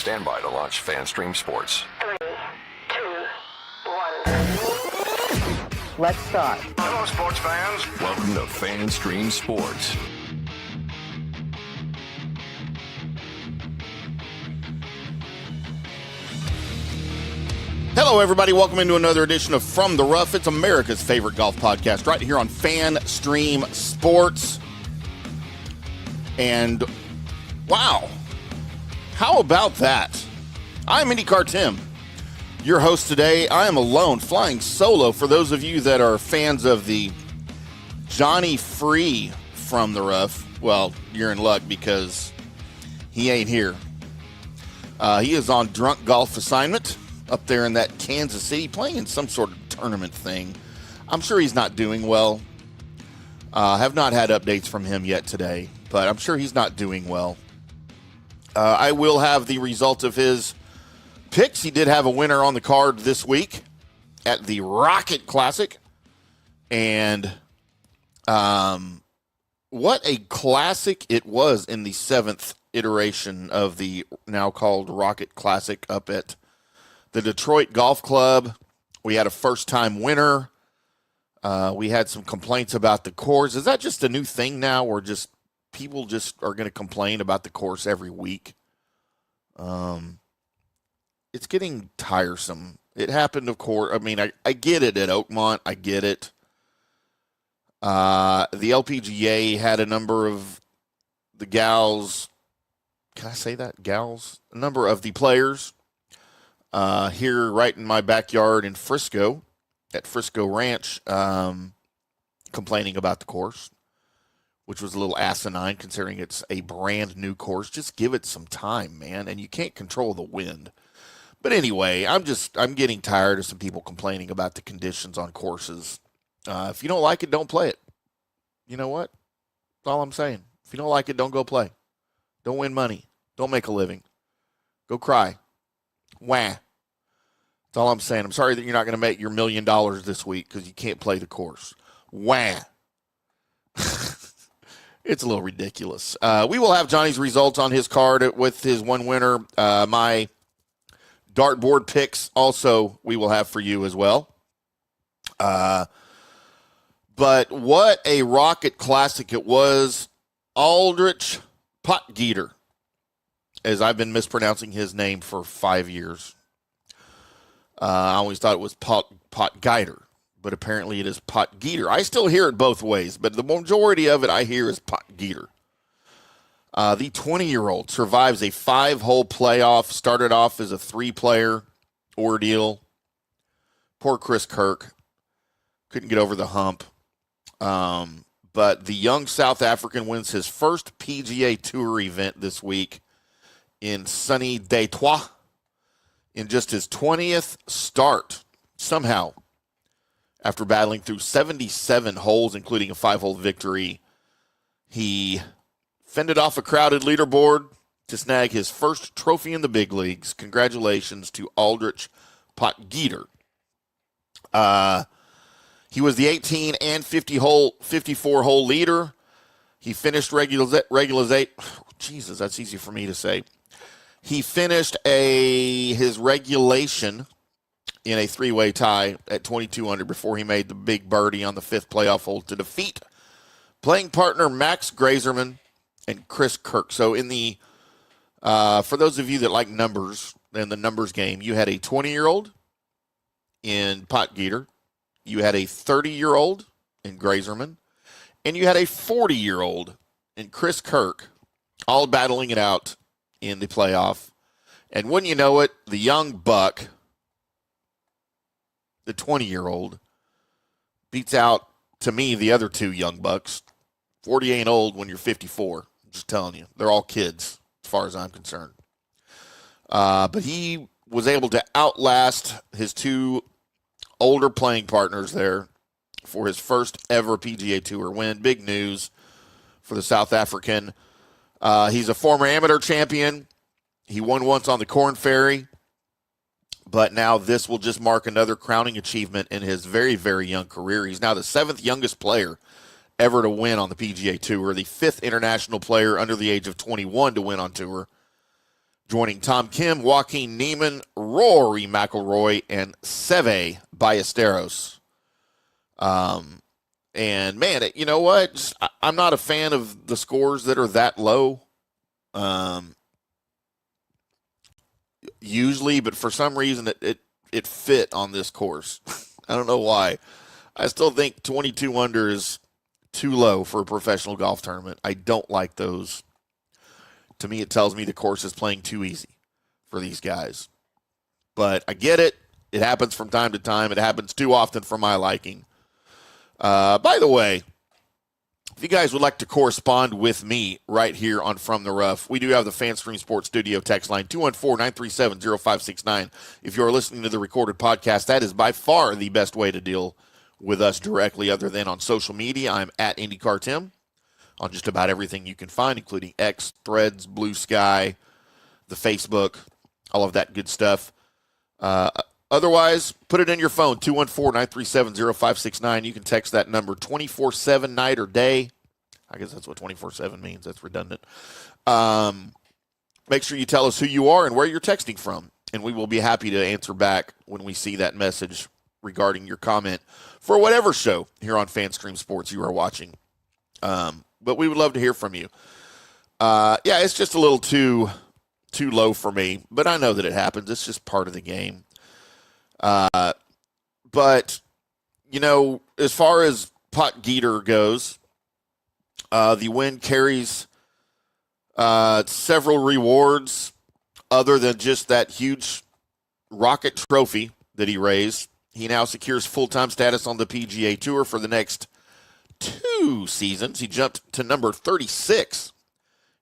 Stand by to launch FanStream Sports. 3, 2, 1. Let's start. Hello, sports fans. Welcome to FanStream Sports. Hello, everybody. Welcome into another edition of From the Rough. It's America's favorite golf podcast right here on FanStream Sports. And, wow, how about that? I'm IndyCarTim, your host today. I am alone, flying solo. For those of you that are fans of the Johnny Free From the Rough, well, you're in luck because he ain't here. He is on drunk golf assignment up there in that Kansas City, playing in some sort of tournament thing. I'm sure he's not doing well. Have not had updates from him yet today, but I'm sure he's not doing well. I will have the result of his picks. He did have a winner on the card this week at the Rocket Classic. And what a classic it was in the 7th iteration of the now called Rocket Classic up at the Detroit Golf Club. We had a first-time winner. We had some complaints about the course. Is that just a new thing now, or just people just are going to complain about the course every week? It's getting tiresome. It happened, of course. I mean, I get it at Oakmont. I get it. The LPGA had a number of the gals. Can I say that? Gals? A number of the players here right in my backyard in Frisco, at Frisco Ranch, complaining about the course, which was a little asinine considering it's a brand new course. Just give it some time, man, and you can't control the wind. But anyway, I'm getting tired of some people complaining about the conditions on courses. If you don't like it, don't play it. You know what? That's all I'm saying. If you don't like it, don't go play. Don't win money. Don't make a living. Go cry. Wah. That's all I'm saying. I'm sorry that you're not going to make your $1 million this week because you can't play the course. Wah. It's a little ridiculous. We will have Johnny's results on his card with his one winner. My dartboard picks also we will have for you as well. But what a Rocket Classic it was. Aldrich Potgieter, as I've been mispronouncing his name for 5 years. I always thought it was Potgieter, but apparently it is Potgieter. I still hear it both ways, but the majority of it I hear is Potgieter. The 20-year-old survives a 5-hole playoff, started off as a 3-player ordeal. Poor Chris Kirk couldn't get over the hump. But the young South African wins his first PGA Tour event this week in sunny Detroit in just his 20th start. Somehow, after battling through 77 holes, including a 5-hole victory, he fended off a crowded leaderboard to snag his first trophy in the big leagues. Congratulations to Aldrich Potgieter. He was the 18 and 54-hole leader. He finished Jesus, that's easy for me to say. He finished his regulation in a 3-way tie at 22 under before he made the big birdie on the 5th playoff hole to defeat playing partner Max Grazerman and Chris Kirk. So in the for those of you that like numbers, in the numbers game, you had a 20-year-old in Potgieter, you had a 30-year-old in Grazerman, and you had a 40-year-old in Chris Kirk, all battling it out in the playoff. And wouldn't you know it, the young buck, the 20-year-old, beats out, to me, the other 2 young bucks. 40 ain't old when you're 54. I'm just telling you. They're all kids, as far as I'm concerned. But he was able to outlast his 2 older playing partners there for his first ever PGA Tour win. Big news for the South African. He's a former amateur champion. He won once on the Corn Ferry. But now this will just mark another crowning achievement in his very, very young career. He's now the 7th youngest player ever to win on the PGA Tour, the 5th international player under the age of 21 to win on tour, joining Tom Kim, Joaquin Neiman, Rory McIlroy, and Seve Ballesteros. And man, you know what? I'm not a fan of the scores that are that low. Usually, but for some reason it fit on this course. I don't know why. I still think 22 under is too low for a professional golf tournament. I don't like those. To me, it tells me the course is playing too easy for these guys. But I get it. It happens from time to time. It happens too often for my liking. By the way, if you guys would like to correspond with me right here on From the Rough, we do have the FanStream Sports Studio text line, 214-937-0569. If you're listening to the recorded podcast, that is by far the best way to deal with us directly other than on social media. I'm at IndyCarTim on just about everything you can find, including X, Threads, Blue Sky, the Facebook, all of that good stuff. Otherwise, put it in your phone, 214-937-0569. You can text that number 24/7, night or day. I guess that's what 24/7 means. That's redundant. Make sure you tell us who you are and where you're texting from, and we will be happy to answer back when we see that message regarding your comment for whatever show here on FanStream Sports you are watching. But we would love to hear from you. Yeah, it's just a little too low for me, but I know that it happens. It's just part of the game. But, you know, as far as Potgieter goes, the win carries several rewards other than just that huge rocket trophy that he raised. He now secures full-time status on the PGA Tour for the next 2 seasons. He jumped to number 36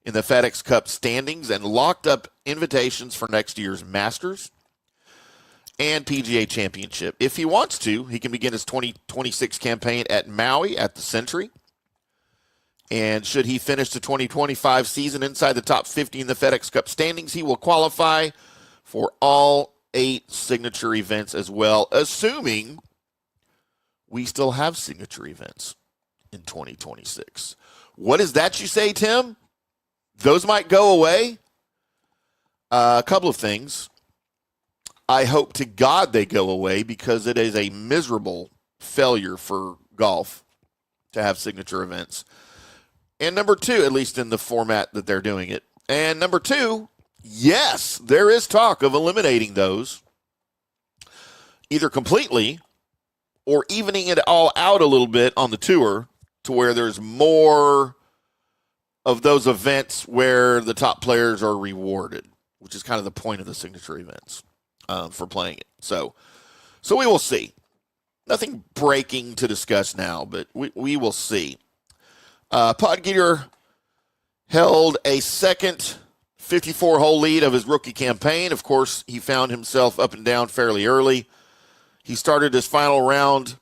in the FedEx Cup standings and locked up invitations for next year's Masters and PGA Championship. If he wants to, he can begin his 2026 campaign at Maui at the Century. And should he finish the 2025 season inside the top 50 in the FedEx Cup standings, he will qualify for all 8 signature events as well, assuming we still have signature events in 2026. What is that you say, Tim? Those might go away? A couple of things. I hope to God they go away because it is a miserable failure for golf to have signature events. And number 2, at least in the format that they're doing it. And number 2, yes, there is talk of eliminating those either completely or evening it all out a little bit on the tour to where there's more of those events where the top players are rewarded, which is kind of the point of the signature events. For playing it. So we will see. Nothing breaking to discuss now, but we will see. Potgieter held a second 54-hole lead of his rookie campaign. Of course, he found himself up and down fairly early. He started his final round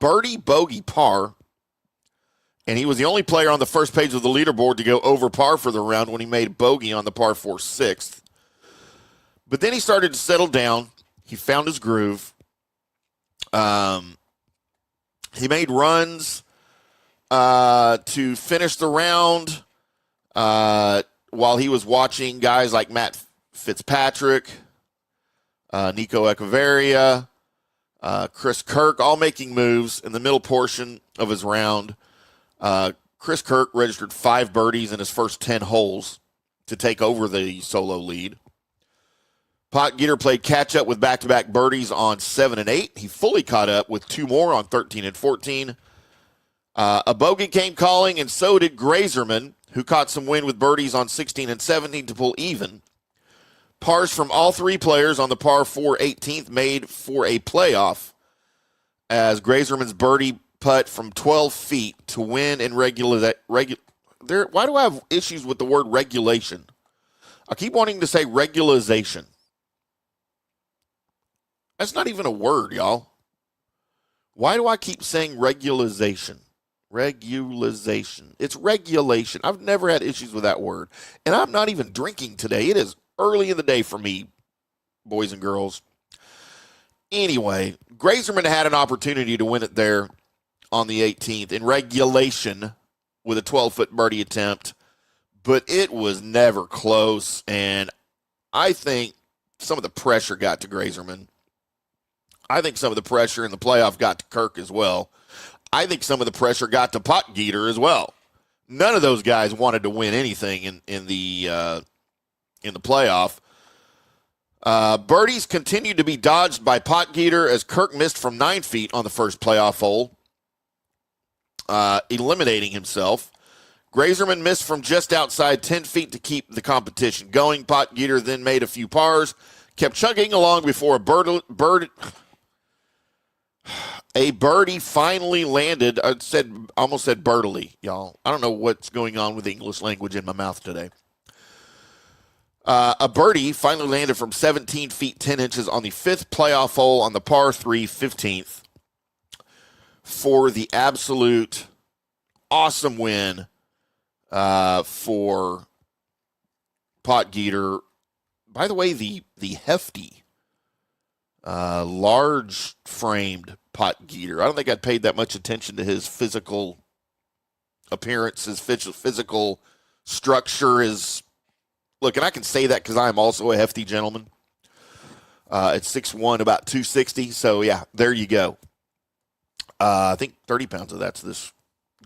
birdie, bogey, par, and he was the only player on the first page of the leaderboard to go over par for the round when he made bogey on the par 4 6th. But then he started to settle down. He found his groove. He made runs to finish the round while he was watching guys like Matt Fitzpatrick, Nico Echeverria, Chris Kirk, all making moves in the middle portion of his round. Chris Kirk registered 5 birdies in his first 10 holes to take over the solo lead. Potgieter played catch-up with back-to-back birdies on 7 and 8. He fully caught up with 2 more on 13 and 14. A bogey came calling, and so did Grazerman, who caught some wind with birdies on 16 and 17 to pull even. Pars from all 3 players on the par 4 18th made for a playoff as Grazerman's birdie putt from 12 feet to win in why do I have issues with the word regulation? I keep wanting to say regularization. That's not even a word, y'all. Why do I keep saying regularization? Regularization. It's regulation. I've never had issues with that word. And I'm not even drinking today. It is early in the day for me, boys and girls. Anyway, Grazerman had an opportunity to win it there on the 18th in regulation with a 12-foot birdie attempt. but it was never close, and I think some of the pressure got to Grazerman. I think some of the pressure in the playoff got to Kirk as well. I think some of the pressure got to Potgieter as well. None of those guys wanted to win anything in the playoff. Birdies continued to be dodged by Potgieter as Kirk missed from 9 feet on the first playoff hole, eliminating himself. Grazerman missed from just outside 10 feet to keep the competition going. Potgieter then made a few pars, kept chugging along before a birdie finally landed. Almost said birdily, y'all. I don't know what's going on with the English language in my mouth today. A birdie finally landed from 17 feet 10 inches on the 5th playoff hole on the par 3 15th for the absolute awesome win for Potgieter. By the way, the hefty, large-framed Potgieter. I don't think I'd paid that much attention to his physical appearance, his physical structure, Look, and I can say that because I'm also a hefty gentleman. At 6'1", about 260. So, yeah, there you go. I think 30 pounds of that's this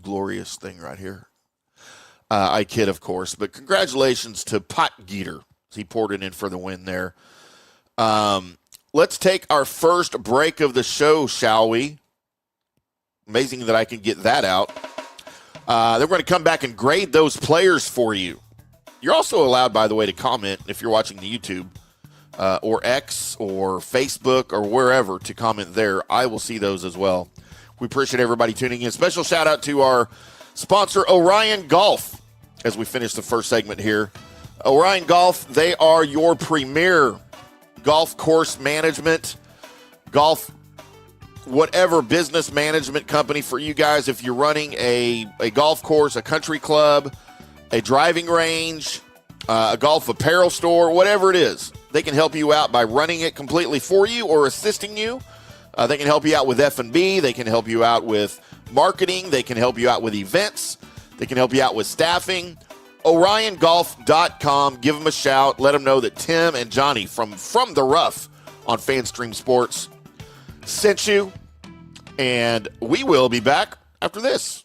glorious thing right here. I kid, of course. But congratulations to Potgieter. He poured it in for the win there. Let's take our first break of the show, shall we? Amazing that I can get that out. Then we're going to come back and grade those players for you. You're also allowed, by the way, to comment if you're watching the YouTube or X or Facebook or wherever to comment there. I will see those as well. We appreciate everybody tuning in. Special shout out to our sponsor, Orion Golf, as we finish the first segment here. Orion Golf, they are your premier golf course management, golf, whatever business management company for you guys. If you're running a golf course, a country club, a driving range, a golf apparel store, whatever it is, they can help you out by running it completely for you or assisting you. They can help you out with F&B. They can help you out with marketing. They can help you out with events. They can help you out with staffing. OrionGolf.com. Give them a shout. Let them know that Tim and Johnny from the Rough on FanStream Sports sent you. And we will be back after this.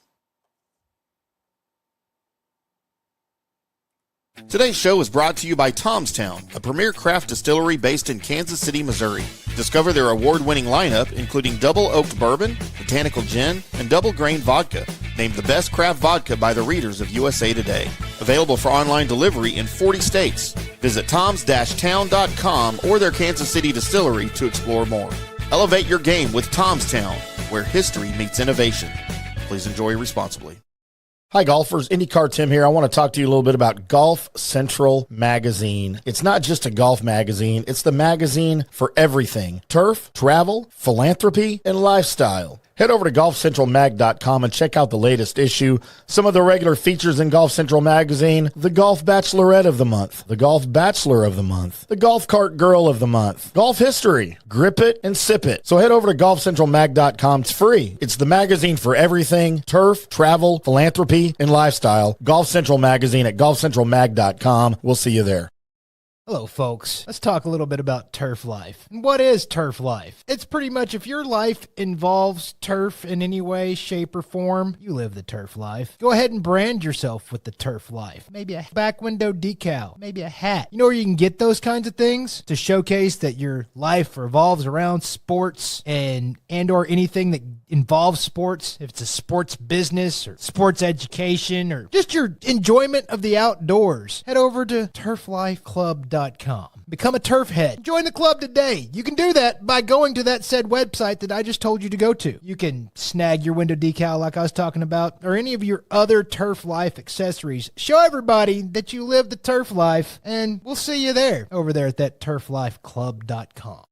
Today's show is brought to you by Tomstown, a premier craft distillery based in Kansas City, Missouri. Discover their award-winning lineup, including double oaked bourbon, botanical gin, and double grain vodka. Named the best craft vodka by the readers of USA Today. Available for online delivery in 40 states. Visit toms-town.com or their Kansas City distillery to explore more. Elevate your game with Tomstown, where history meets innovation. Please enjoy responsibly. Hi golfers, IndyCar Tim here. I want to talk to you a little bit about Golf Central Magazine. It's not just a golf magazine, it's the magazine for everything. Turf, travel, philanthropy, and lifestyle. Head over to golfcentralmag.com and check out the latest issue. Some of the regular features in Golf Central Magazine: the Golf Bachelorette of the Month, the Golf Bachelor of the Month, the Golf Cart Girl of the Month, Golf History, Grip It and Sip It. So head over to golfcentralmag.com. It's free. It's the magazine for everything: turf, travel, philanthropy, and lifestyle. Golf Central Magazine at golfcentralmag.com. We'll see you there. Hello, folks. Let's talk a little bit about turf life. What is turf life? It's pretty much if your life involves turf in any way, shape, or form, you live the turf life. Go ahead and brand yourself with the turf life. Maybe a back window decal, maybe a hat. You know where you can get those kinds of things? To showcase that your life revolves around sports and or anything that involves sports. If it's a sports business or sports education or just your enjoyment of the outdoors, head over to turflifeclub.com. Become a turf head. Join the club today. You can do that by going to that said website that I just told you to go to. You can snag your window decal like I was talking about, or any of your other turf life accessories. Show everybody that you live the turf life, and we'll see you there over there at that turflifeclub.com.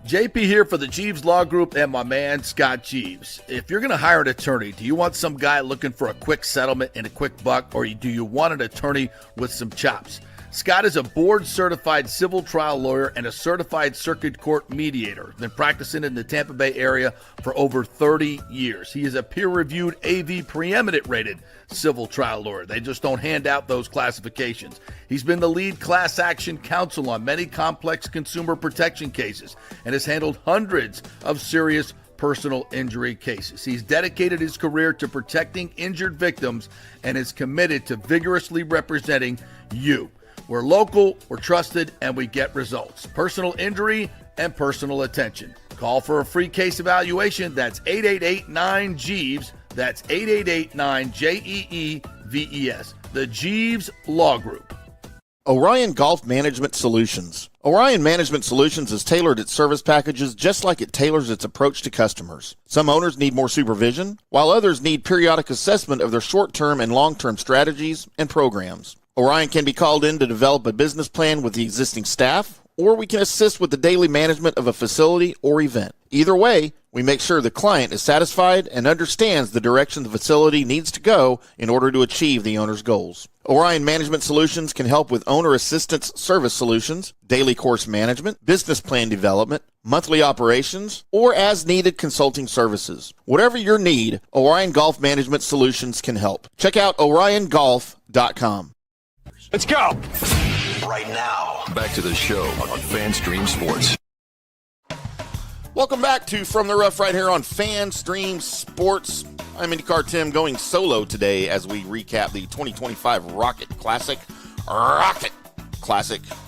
JP here for the Jeeves Law Group and my man Scott Jeeves. If you're going to hire an attorney, do you want some guy looking for a quick settlement and a quick buck, or do you want an attorney with some chops? Scott is a board-certified civil trial lawyer and a certified circuit court mediator. Been practicing in the Tampa Bay area for over 30 years. He is a peer-reviewed AV preeminent rated civil trial lawyer. They just don't hand out those classifications. He's been the lead class action counsel on many complex consumer protection cases and has handled hundreds of serious personal injury cases. He's dedicated his career to protecting injured victims and is committed to vigorously representing you. We're local, we're trusted, and we get results. Personal injury and personal attention. Call for a free case evaluation. That's 888-9-JEEVES. That's 888-9-JEEVES. The Jeeves Law Group. Orion Golf Management Solutions. Orion Management Solutions has tailored its service packages just like it tailors its approach to customers. Some owners need more supervision, while others need periodic assessment of their short-term and long-term strategies and programs. Orion can be called in to develop a business plan with the existing staff, or we can assist with the daily management of a facility or event. Either way, we make sure the client is satisfied and understands the direction the facility needs to go in order to achieve the owner's goals. Orion Management Solutions can help with owner assistance service solutions, daily course management, business plan development, monthly operations, or as needed consulting services. Whatever your need, Orion Golf Management Solutions can help. Check out oriongolf.com. Let's go. Right now, back to the show on FanStream Sports. Welcome back to From the Rough right here on FanStream Sports. I'm IndyCarTim going solo today as we recap the 2025 Rocket Classic.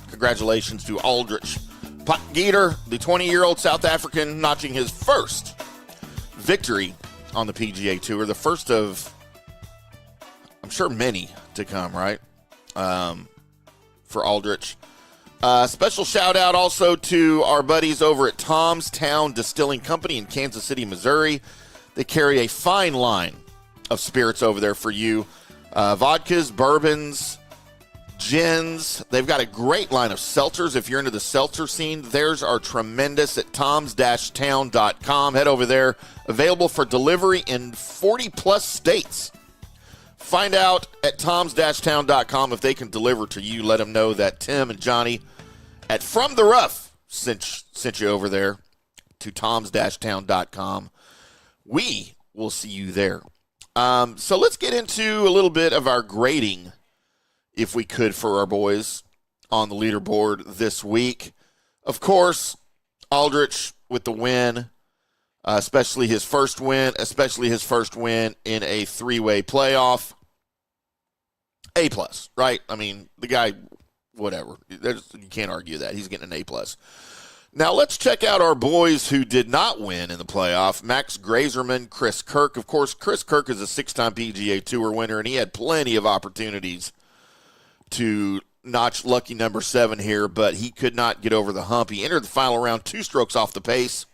Congratulations to Aldrich Potgieter, the 20-year-old South African, notching his first victory on the PGA Tour. The first of, I'm sure, many to come, right? For Aldrich. Special shout out also to our buddies over at Tom's Town Distilling Company in Kansas City, Missouri. They carry a fine line of spirits over there for you. Vodkas, bourbons, gins. They've got a great line of seltzers. If you're into the seltzer scene, theirs are tremendous at toms-town.com. Head over there. Available for delivery in 40-plus states. Find out at toms-town.com if they can deliver to you. Let them know that Tim and Johnny at From the Rough sent you over there to toms-town.com. We will see you there. So let's get into a little bit of our grading, if we could, for our boys on the leaderboard this week. Of course, Aldrich with the win, especially his first win in a three-way playoff. A+, right? I mean, the guy, whatever. You can't argue that. He's getting an A+. Now, let's check out our boys who did not win in the playoff. Max Grazerman, Chris Kirk. Of course, Chris Kirk is a six-time PGA Tour winner, and he had plenty of opportunities to notch lucky number 7 here, but he could not get over the hump. He entered the final round 2 strokes off the pace,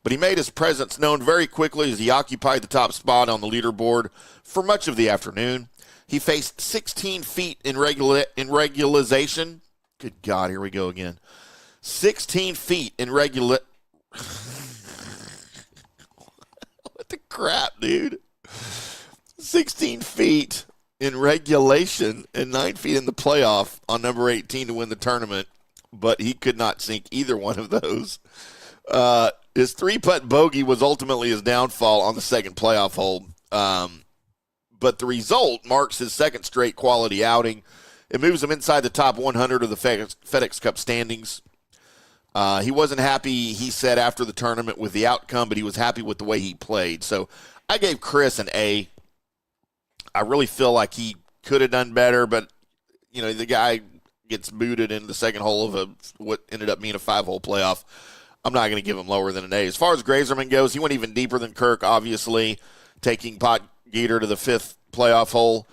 but he made his presence known very quickly as he occupied the top spot on the leaderboard for much of the afternoon. He faced 16 feet in regularization. Good God, here we go again. 16 feet in What the crap, dude? 16 feet in regulation and 9 feet in the playoff on number 18 to win the tournament, but he could not sink either one of those. His 3-putt bogey was ultimately his downfall on the second playoff hole. But the result marks his second straight quality outing. It moves him inside the top 100 of the FedEx Cup standings. He wasn't happy, he said, after the tournament with the outcome, but he was happy with the way he played. So I gave Chris an A. I really feel like he could have done better, but, you know, the guy gets booted in the second hole of what ended up being a 5-hole playoff. I'm not going to give him lower than an A. As far as Grazerman goes, he went even deeper than Kirk, obviously, taking Potgieter to the 5th playoff hole.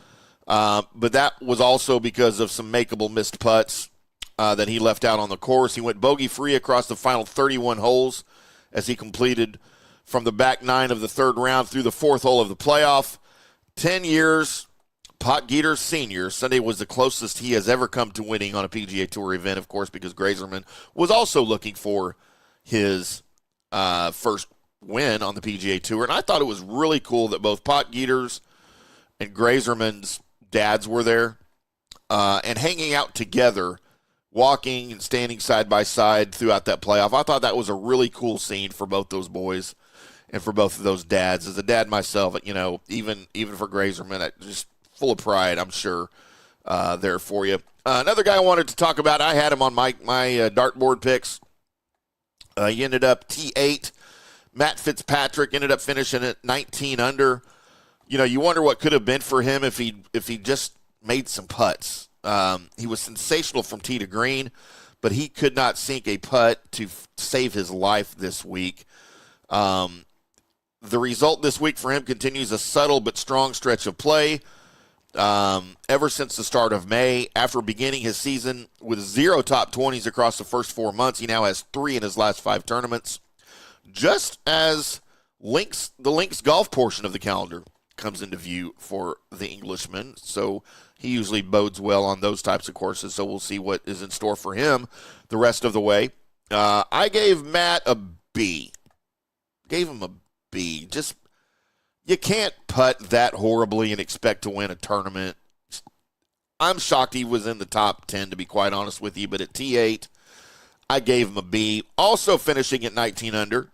But that was also because of some makeable missed putts that he left out on the course. He went bogey-free across the final 31 holes as he completed from the back 9 of the 3rd round through the 4th hole of the playoff. 10 years, Potgieter Sr. Sunday was the closest he has ever come to winning on a PGA Tour event, of course, because Grazerman was also looking for his first win on the PGA Tour. And I thought it was really cool that both Potgieter's and Grazerman's dads were there. and hanging out together, walking and standing side by side throughout that playoff. I thought that was a really cool scene for both those boys and for both of those dads. As a dad myself, even for Grazerman, just full of pride, I'm sure, there for you. Another guy I wanted to talk about, I had him on my dartboard picks. He ended up T8. Matt Fitzpatrick ended up finishing at 19 under. You wonder what could have been for him if he just made some putts. He was sensational from tee to green, but he could not sink a putt to save his life this week. The result this week for him continues a subtle but strong stretch of play. Ever since the start of May, after beginning his season with 0 top 20s across the first 4 months, he now has 3 in his last 5 tournaments. Just as the links golf portion of the calendar comes into view for the Englishman, so he usually bodes well on those types of courses, so we'll see what is in store for him the rest of the way. I gave Matt a B. Gave him a B. Just, you can't putt that horribly and expect to win a tournament. I'm shocked he was in the top 10, to be quite honest with you, but at T8, I gave him a B. Also finishing at 19 under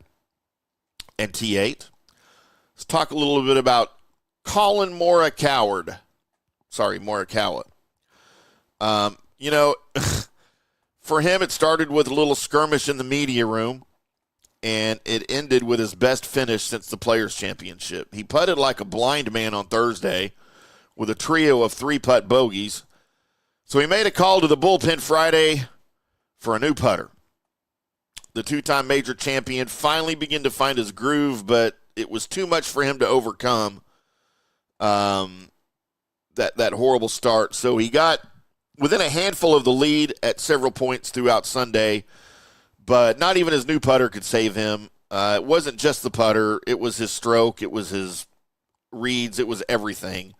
and T8. Let's talk a little bit about Colin Morikawa. For him, it started with a little skirmish in the media room, and it ended with his best finish since the Players' Championship. He putted like a blind man on Thursday with a trio of 3-putt bogeys. So he made a call to the bullpen Friday for a new putter. The 2-time major champion finally began to find his groove, but it was too much for him to overcome that horrible start. So he got within a handful of the lead at several points throughout Sunday, but not even his new putter could save him. It wasn't just the putter. It was his stroke. It was his reads. It was everything.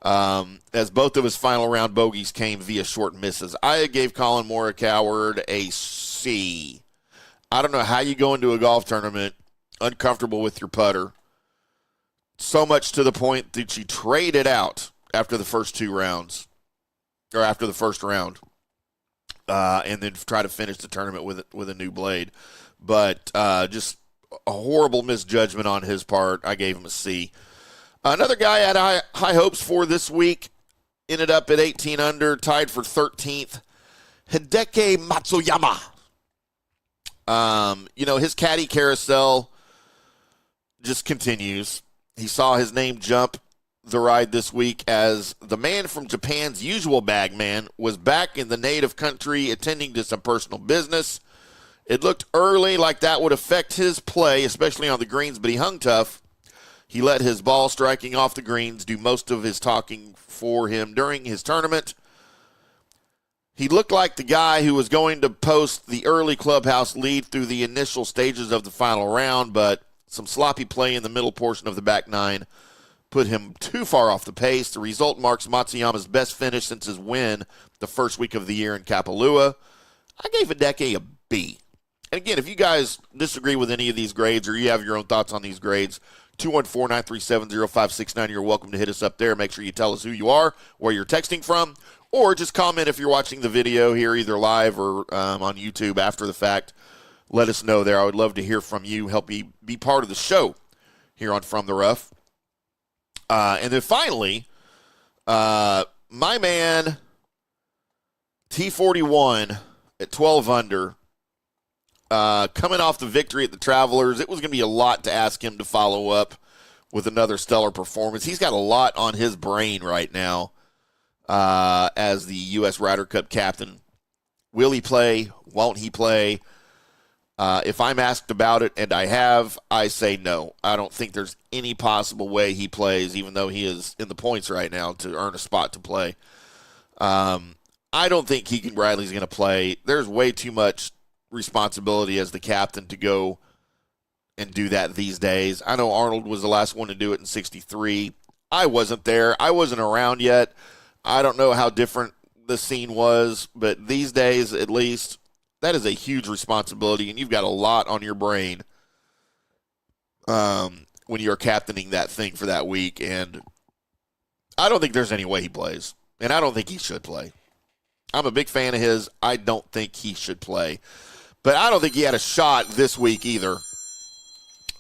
As both of his final round bogeys came via short misses. I gave Colin Morikawa a C. I don't know how you go into a golf tournament uncomfortable with your putter, so much to the point that you trade it out after the first 2 rounds, or after the first round, and then try to finish the tournament with a new blade. But just a horrible misjudgment on his part. I gave him a C. Another guy I had high hopes for this week ended up at 18 under, tied for 13th. Hideki Matsuyama. His caddy carousel just continues. He saw his name jump the ride this week as the man from Japan's usual bagman was back in the native country attending to some personal business. It looked early like that would affect his play, especially on the greens, but he hung tough. He let his ball striking off the greens do most of his talking for him during his tournament. He looked like the guy who was going to post the early clubhouse lead through the initial stages of the final round, but some sloppy play in the middle portion of the back 9 put him too far off the pace. The result marks Matsuyama's best finish since his win the first week of the year in Kapalua. I gave Hideki a B. And again, if you guys disagree with any of these grades or you have your own thoughts on these grades, 214-937-0569, you're welcome to hit us up there. Make sure you tell us who you are, where you're texting from, or just comment if you're watching the video here, either live or on YouTube after the fact. Let us know there. I would love to hear from you. Help me be part of the show here on From the Rough. And then finally, my man, T41 at 12 under, coming off the victory at the Travelers. It was going to be a lot to ask him to follow up with another stellar performance. He's got a lot on his brain right now as the U.S. Ryder Cup captain. Will he play? Won't he play? If I'm asked about it, and I have, I say no. I don't think there's any possible way he plays, even though he is in the points right now to earn a spot to play. I don't think Keegan Bradley's going to play. There's way too much responsibility as the captain to go and do that these days. I know Arnold was the last one to do it in 63. I wasn't there. I wasn't around yet. I don't know how different the scene was, but these days, at least, that is a huge responsibility, and you've got a lot on your brain when you're captaining that thing for that week, and I don't think there's any way he plays. and I don't think he should play. I'm a big fan of his. I don't think he should play. But I don't think he had a shot this week either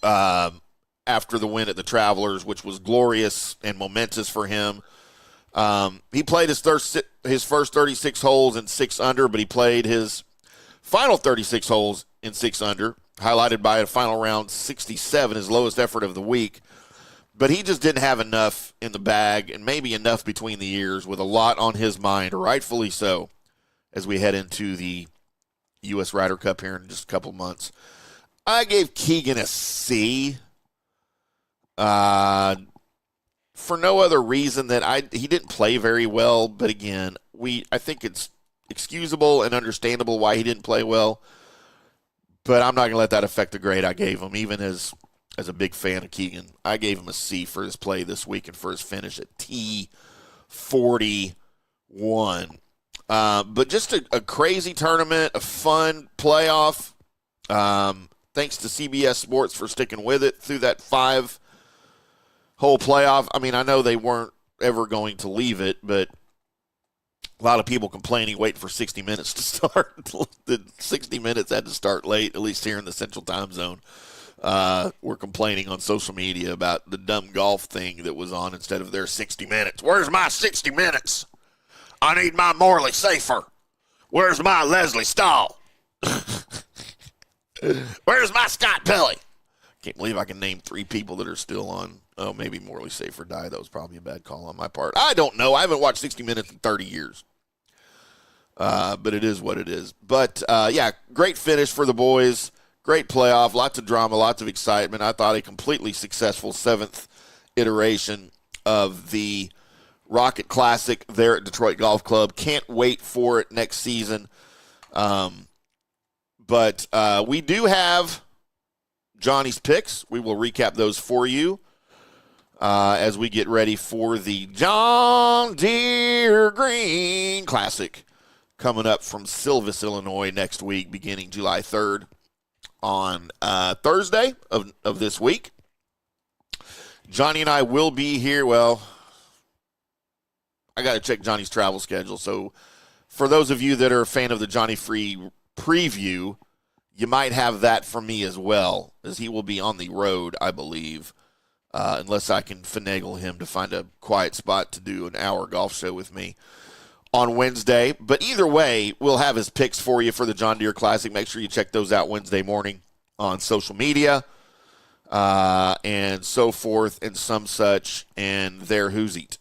after the win at the Travelers, which was glorious and momentous for him. He played his first 36 holes in 6 under, but he played his final 36 holes in 6 under, highlighted by a final round 67, his lowest effort of the week. But he just didn't have enough in the bag and maybe enough between the ears with a lot on his mind, rightfully so, as we head into the U.S. Ryder Cup here in just a couple months. I gave Keegan a C for no other reason that he didn't play very well. But again, I think it's excusable and understandable why he didn't play well. But I'm not going to let that affect the grade I gave him, even as a big fan of Keegan. I gave him a C for his play this week and for his finish at T41. But just a crazy tournament, a fun playoff. Thanks to CBS Sports for sticking with it through that 5-hole playoff. I mean, I know they weren't ever going to leave it, but a lot of people complaining, waiting for 60 minutes to start. The 60 minutes had to start late, at least here in the Central Time Zone. We're complaining on social media about the dumb golf thing that was on instead of their 60 minutes. Where's my 60 minutes? I need my Morley Safer. Where's my Leslie Stahl? Where's my Scott Pelley? Can't believe I can name 3 people that are still on. Oh, maybe Morley Safer died. That was probably a bad call on my part. I don't know. I haven't watched 60 Minutes in 30 years. But it is what it is. But, yeah, great finish for the boys. Great playoff. Lots of drama, lots of excitement. I thought a completely successful 7th iteration of the Rocket Classic there at Detroit Golf Club. Can't wait for it next season. But we do have Johnny's picks. We will recap those for you as we get ready for the John Deere Green Classic coming up from Silvis, Illinois next week, beginning July 3rd on Thursday of this week. Johnny and I will be here. Well, I got to check Johnny's travel schedule. So for those of you that are a fan of the Johnny Free preview, you might have that from me as well, as he will be on the road, I believe, unless I can finagle him to find a quiet spot to do an hour golf show with me on Wednesday. But either way, we'll have his picks for you for the John Deere Classic. Make sure you check those out Wednesday morning on social media and so forth and some such, and there who's eat.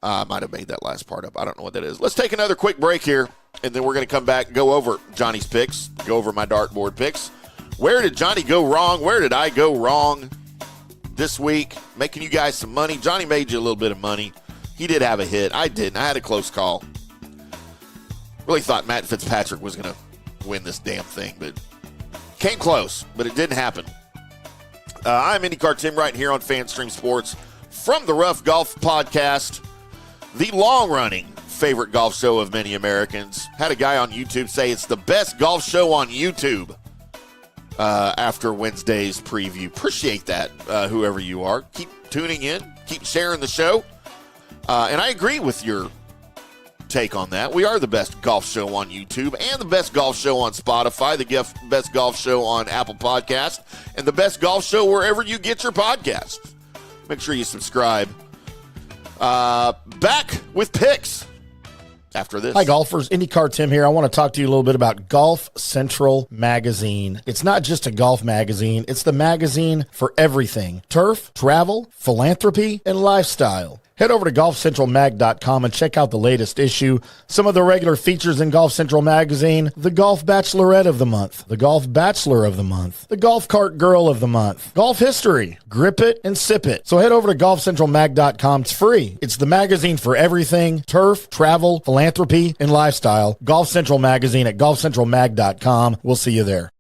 I might have made that last part up. I don't know what that is. Let's take another quick break here, and then we're going to come back and go over Johnny's picks, go over my dartboard picks. Where did Johnny go wrong? Where did I go wrong this week? Making you guys some money. Johnny made you a little bit of money. He did have a hit. I didn't. I had a close call. Really thought Matt Fitzpatrick was going to win this damn thing, but came close, but it didn't happen. I'm IndyCarTim right here on FanStream Sports from the Rough Golf Podcast, the long-running favorite golf show of many Americans. Had a guy on YouTube say it's the best golf show on YouTube after Wednesday's preview. Appreciate that, whoever you are. Keep tuning in. Keep sharing the show. And I agree with your take on that. We are the best golf show on YouTube and the best golf show on Spotify, the best golf show on Apple Podcast, and the best golf show wherever you get your podcasts. Make sure you subscribe. Back with picks after this. Hi, golfers. IndyCarTim here. I want to talk to you a little bit about Golf Central Magazine. It's not just a golf magazine. It's the magazine for everything. Turf, travel, philanthropy, and lifestyle. Head over to golfcentralmag.com and check out the latest issue. Some of the regular features in Golf Central Magazine: the Golf Bachelorette of the Month, the Golf Bachelor of the Month, the Golf Cart Girl of the Month, Golf History, Grip It and Sip It. So head over to golfcentralmag.com. It's free. It's the magazine for everything: turf, travel, philanthropy, and lifestyle. Golf Central Magazine at golfcentralmag.com. We'll see you there.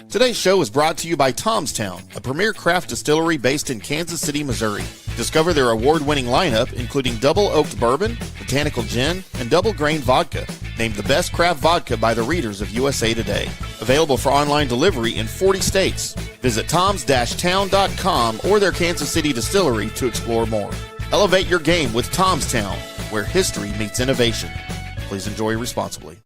Today's show is brought to you by Tom's Town, a premier craft distillery based in Kansas City, Missouri. Discover their award-winning lineup, including double oaked bourbon, botanical gin, and double grain vodka. Named the best craft vodka by the readers of USA Today. Available for online delivery in 40 states. Visit toms-town.com or their Kansas City distillery to explore more. Elevate your game with Tom's Town. where history meets innovation. Please enjoy responsibly.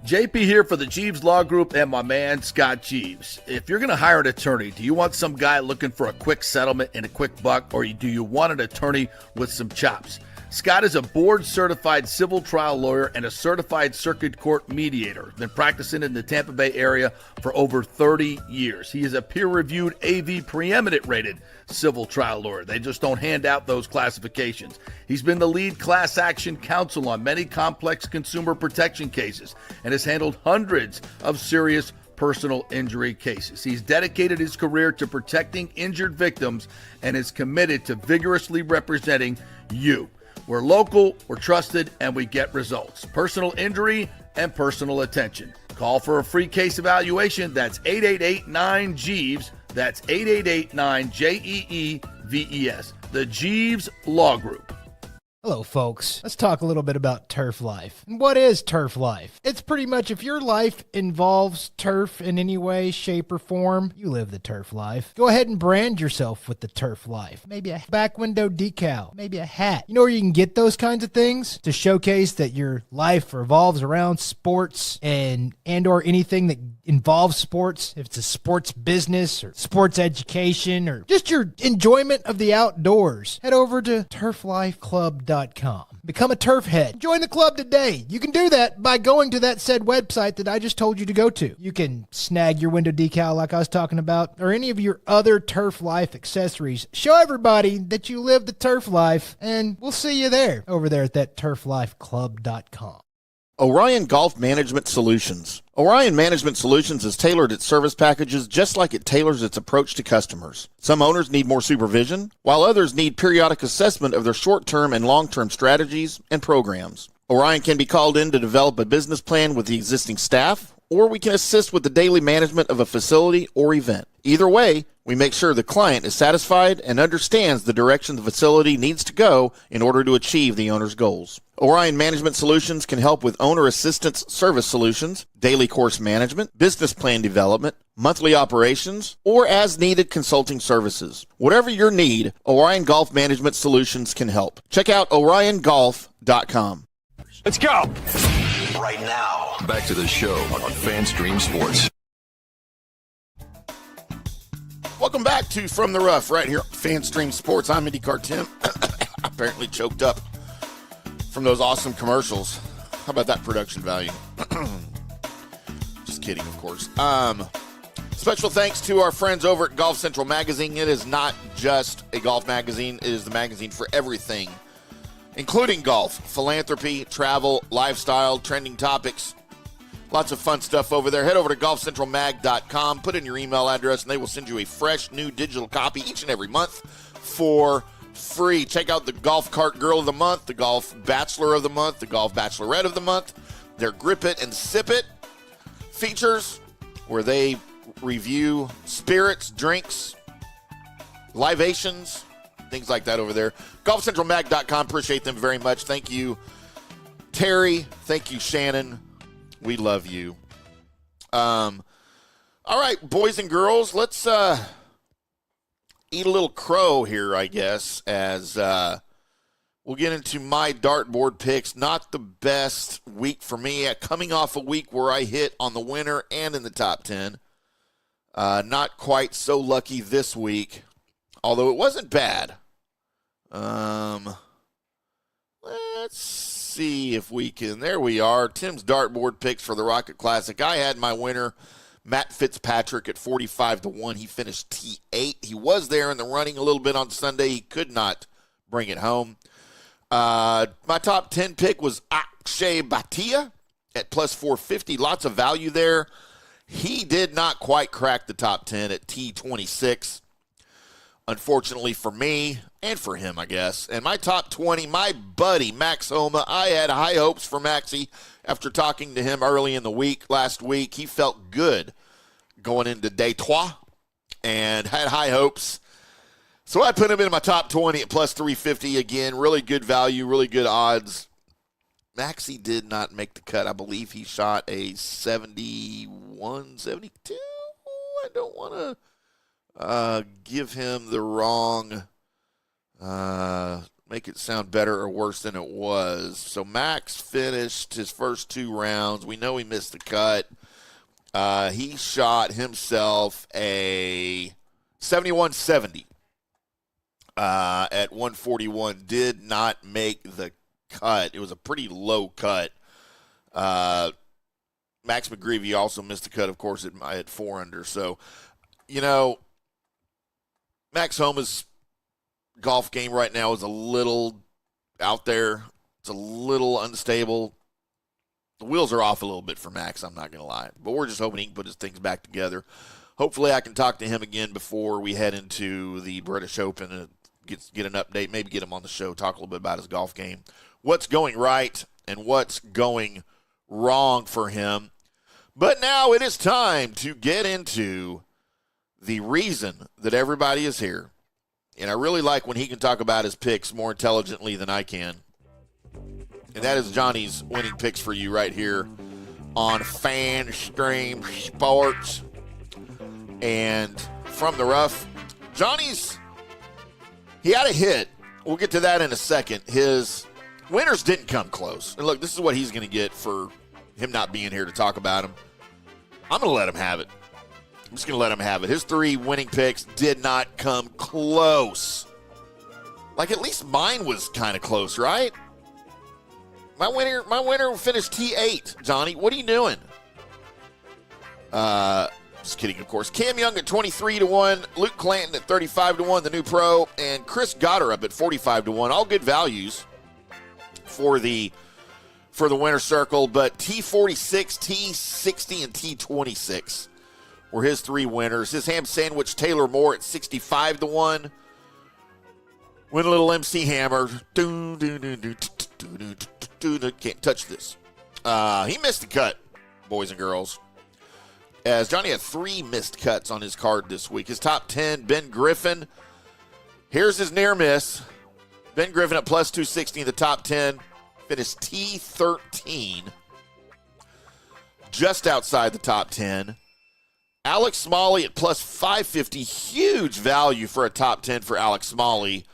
JP here for the Jeeves Law Group and my man Scott Jeeves. If you're going to hire an attorney, do you want some guy looking for a quick settlement and a quick buck, or do you want an attorney with some chops? Scott is a board-certified civil trial lawyer and a certified circuit court mediator. Been practicing in the Tampa Bay area for over 30 years. He is a peer-reviewed AV preeminent-rated civil trial lawyer. They just don't hand out those classifications. He's been the lead class action counsel on many complex consumer protection cases and has handled hundreds of serious personal injury cases. He's dedicated his career to protecting injured victims and is committed to vigorously representing you. We're local, we're trusted, and we get results. Personal injury and personal attention. Call for a free case evaluation. That's 888-9-JEEVES. That's 888-9-JEEVES. The Jeeves Law Group. Hello, folks. Let's talk a little bit about turf life. And what is turf life? It's pretty much if your life involves turf in any way, shape, or form, you live the turf life. Go ahead and brand yourself with the turf life. Maybe a back window decal, maybe a hat. You know where you can get those kinds of things to showcase that your life revolves around sports and or anything that involves sports. If it's a sports business or sports education or just your enjoyment of the outdoors, head over to turflifeclub.com. Become a turf head. Join the club today. You can do that by going to that said website that I just told you to go to. You can snag your window decal like I was talking about, or any of your other turf life accessories. Show everybody that you live the turf life, and we'll see you there, over there at that turflifeclub.com. Orion Golf Management Solutions. Orion Management Solutions has tailored its service packages just like it tailors its approach to customers. Some owners need more supervision, while others need periodic assessment of their short-term and long-term strategies and programs. Orion can be called in to develop a business plan with the existing staff, or we can assist with the daily management of a facility or event. Either way, we make sure the client is satisfied and understands the direction the facility needs to go in order to achieve the owner's goals. Orion Management Solutions can help with owner assistance service solutions, daily course management, business plan development, monthly operations, or as-needed consulting services. Whatever your need, Orion Golf Management Solutions can help. Check out oriongolf.com. Let's go! Right now, back to the show on FanStream Sports. Welcome back to From the Rough right here on FanStream Sports. I'm IndyCarTim. Apparently choked up from those awesome commercials. How about that production value? Just kidding, of course. Special thanks to our friends over at Golf Central Magazine. It is not just a golf magazine. It is the magazine for everything, including golf, philanthropy, travel, lifestyle, trending topics. Lots of fun stuff over there. Head over to golfcentralmag.com, put in your email address, and they will send you a fresh new digital copy each and every month for free. Check out the Golf Cart Girl of the Month, the Golf Bachelor of the Month, the Golf Bachelorette of the Month, their Grip It and Sip It features where they review spirits, drinks, libations, things like that over there. GolfCentralMag.com. Appreciate them very much. Thank you, Terry. Thank you, Shannon. We love you. All right, boys and girls, let's eat a little crow here, I guess, as we'll get into my dartboard picks. Not the best week for me. Coming off a week where I hit on the winner and in the top 10. Not quite so lucky this week, although it wasn't bad. Let's see if we can. There we are. Tim's dartboard picks for the Rocket Classic. I had my winner, Matt Fitzpatrick, at 45-1. He finished T8. He was there in the running a little bit on Sunday. He could not bring it home. My top 10 pick was Akshay Bhatia at plus 450. Lots of value there. He did not quite crack the top 10 at T26. Unfortunately for me, and for him, I guess. And my top 20, my buddy, Max Homa, I had high hopes for Maxie after talking to him early in the week, last week. He felt good going into day 3 and had high hopes. So I put him in my top 20 at plus 350 again. Really good value, really good odds. Maxie did not make the cut. I believe he shot a 71, 72. I don't want to give him the wrong make it sound better or worse than it was. So Max finished his first 2 rounds. We know he missed the cut. He shot himself a 71-70 at 141. Did not make the cut. It was a pretty low cut. Max McGreevy also missed the cut, of course, at 4 under. So, Max Homa's golf game right now is a little out there. It's a little unstable. The wheels are off a little bit for Max, I'm not going to lie. But we're just hoping he can put his things back together. Hopefully I can talk to him again before we head into the British Open and get an update, maybe get him on the show, talk a little bit about his golf game, what's going right and what's going wrong for him. But now it is time to get into the reason that everybody is here. And I really like when he can talk about his picks more intelligently than I can. And that is Johnny's winning picks for you right here on FanStream Sports. And from the rough, he had a hit. We'll get to that in a second. His winners didn't come close. And look, this is what he's going to get for him not being here to talk about him. I'm going to let him have it. I'm just going to let him have it. His 3 winning picks did not come close. Like, at least mine was kind of close, right? My winner finished T8, Johnny. What are you doing? Just kidding, of course. Cam Young at 23-1, Luke Clanton at 35-1, the new pro, and Chris Goddard up at 45-1. All good values for the winner circle, but T46, T60, and T26 were his 3 winners. His ham sandwich, Taylor Moore at 65-1. Win a little MC Hammer. Can't touch this. He missed the cut, boys and girls. As Johnny had 3 missed cuts on his card this week. His top 10, Ben Griffin. Here's his near miss. Ben Griffin at plus 260 in the top 10. Finished T13. Just outside the top 10. Alex Smalley at plus 550. Huge value for a top 10 for Alex Smalley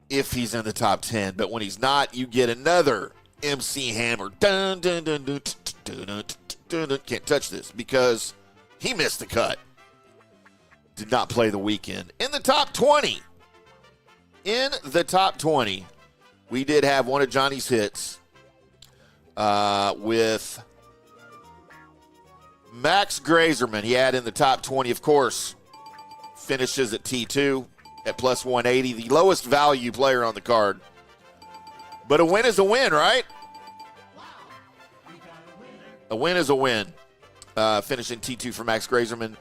if he's in the top 10. But when he's not, you get another MC Hammer. Dun, dun, dun, dun, dun, dun, dun, dun. Can't touch this because he missed the cut. Did not play the weekend. In the top 20. We did have one of Johnny's hits with Max Grazerman. He had in the top 20, of course, finishes at T2 at plus 180, the lowest value player on the card. But a win is a win, right? A win is a win. Finishing T2 for Max Grazerman.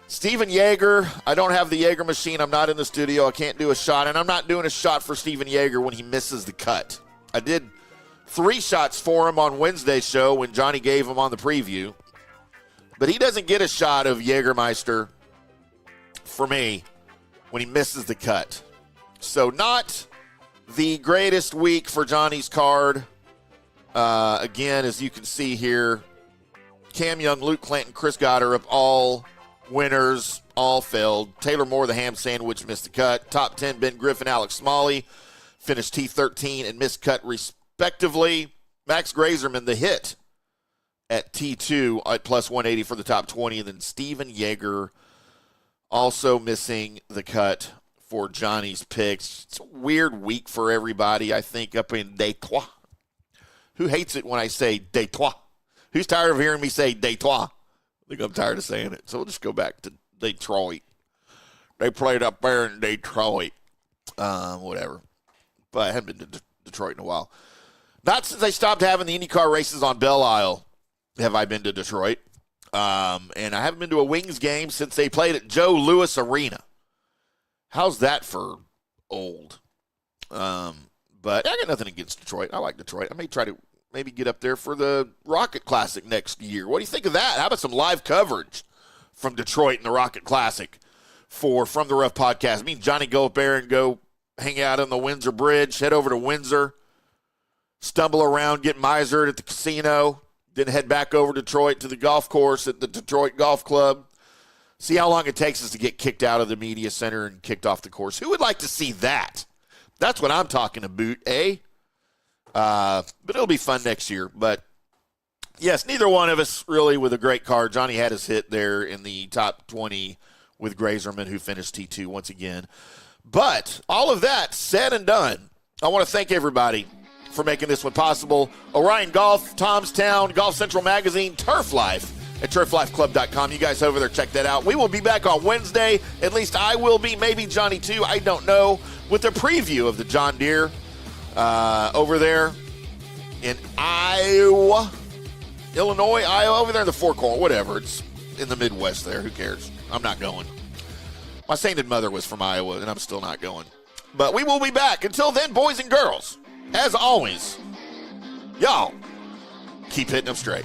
Steven Yeager, I don't have the Yeager machine. I'm not in the studio. I can't do a shot, and I'm not doing a shot for Steven Yeager when he misses the cut. I did 3 shots for him on Wednesday's show when Johnny gave him on the preview. But he doesn't get a shot of Jägermeister for me when he misses the cut. So not the greatest week for Johnny's card. Again, as you can see here, Cam Young, Luke Clanton, Chris Goddard up all winners, all failed. Taylor Moore, the ham sandwich, missed the cut. Top 10, Ben Griffin, Alex Smalley, finished T13 and missed cut respectively. Max Grazerman, the hit at T2 at plus 180 for the top 20. And then Steven Yeager also missing the cut for Johnny's picks. It's a weird week for everybody, I think, up in Detroit. Who hates it when I say Detroit? Who's tired of hearing me say Detroit? I think I'm tired of saying it. So we'll just go back to Detroit. They played up there in Detroit. Whatever. But I haven't been to Detroit in a while. Not since they stopped having the IndyCar races on Belle Isle have I been to Detroit. And I haven't been to a Wings game since they played at Joe Louis Arena. How's that for old? But I got nothing against Detroit. I like Detroit. I may try to maybe get up there for the Rocket Classic next year. What do you think of that? How about some live coverage from Detroit and the Rocket Classic for From the Rough podcast? Me and Johnny go up there and go hang out on the Windsor Bridge, head over to Windsor, stumble around, get misered at the casino, then head back over to Detroit to the golf course at the Detroit Golf Club. See how long it takes us to get kicked out of the media center and kicked off the course. Who would like to see that? That's what I'm talking about, eh? But it'll be fun next year. But, yes, neither one of us really with a great card. Johnny had his hit there in the top 20 with Grazerman, who finished T2 once again. But all of that said and done, I want to thank everybody for making this one possible. Orion Golf, Tom's Town, Golf Central Magazine, Turf Life at turflifeclub.com. You guys over there, check that out. We will be back on Wednesday. At least I will be. Maybe Johnny too. I don't know. With a preview of the John Deere over there in Iowa, Illinois, Iowa, over there in the Four Corners, whatever. It's in the Midwest there. Who cares? I'm not going. My sainted mother was from Iowa, and I'm still not going. But we will be back. Until then, boys and girls, as always, y'all keep hitting them straight.